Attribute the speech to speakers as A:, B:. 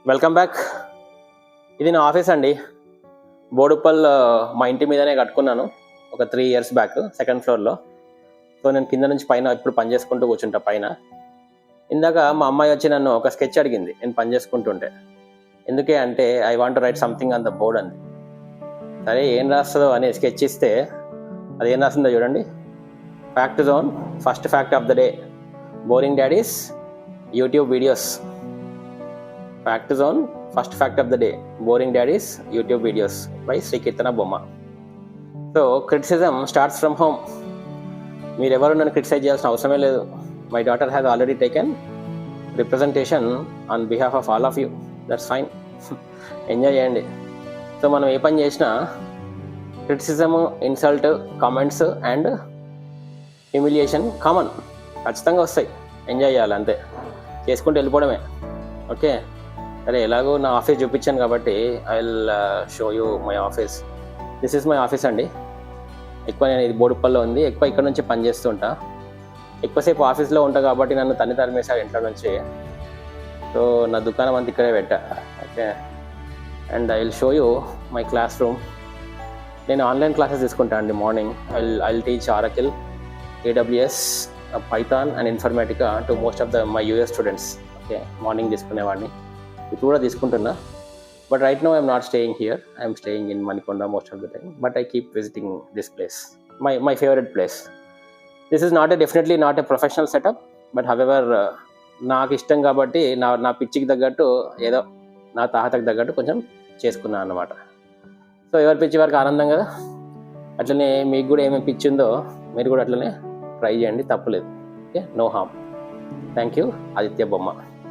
A: Welcome back. ఇది నా office అండి. బోడుప్పల్ మా ఇంటి మీదనే కట్టుకున్నాను ఒక 3 years బ్యాక్, సెకండ్ ఫ్లోర్లో. సో నేను కింద నుంచి పైన ఇప్పుడు పని చేసుకుంటూ కూర్చుంటా పైన. ఇందాక మా అమ్మాయి వచ్చి నన్ను ఒక స్కెచ్ అడిగింది నేను పని చేసుకుంటుంటే. ఎందుకే అంటే I want to write something on the board అంది. సరే ఏం రాస్తుందో అని స్కెచ్ ఇస్తే అది ఏం రాస్తుందో చూడండి. Fact zone, first fact of the day, boring daddies YouTube videos. Fact zone, first fact of the day, boring daddies YouTube videos by Shri Keerthana Bomma. So criticism starts from home. మీరెవరు నన్ను క్రిటిసైజ్ చేయాల్సిన అవసరమే లేదు. My daughter has already taken representation on behalf of all of you. That's fine. Enjoy చేయండి. So మనం ఏ పని చేసినా criticism, insult, comments and humiliation common, ఖచ్చితంగా వస్తాయి. ఎంజాయ్ చేయాలి అంతే, చేసుకుంటూ వెళ్ళిపోవడమే. ఓకే, సరే ఎలాగో నా ఆఫీస్ చూపించాను కాబట్టి I will show you my office. This is my office అండి. ఎక్కువ నేను ఇది బోడుప్పల్లో ఉంది, ఎక్కువ ఇక్కడ నుంచి పని చేస్తుంటా. ఎక్కువసేపు ఆఫీస్లో ఉంటా కాబట్టి నన్ను తరిమేశాడు ఇంట్లో నుంచి. సో నా దుకాణం అంతా ఇక్కడే పెట్టా. Okay, and I will show you my classroom. నేను ఆన్లైన్ క్లాసెస్ తీసుకుంటాను అండి. Morning I will teach Oracle, AWS, Python and Informatica to most of my US students. Okay, morning తీసుకునేవాడిని, ఇప్పుడు కూడా తీసుకుంటున్నా. But right now I'm not staying here. I'm staying in Manikonda most of the time. But I keep visiting this place, my favourite place. This is definitely not a professional setup, but however నాకు ఇష్టం కాబట్టి నా పిచ్చికి తగ్గట్టు, ఏదో నా తాహతకు తగ్గట్టు కొంచెం చేసుకున్నాను అన్నమాట. సో ఎవరి పిచ్చి వారికి ఆనందం కదా. అట్లనే మీకు కూడా ఏమేమి పిచ్చి ఉందో మీరు కూడా అట్లనే ట్రై చేయండి, తప్పులేదు. Okay, no harm. Thank you. Aditya బొమ్మ.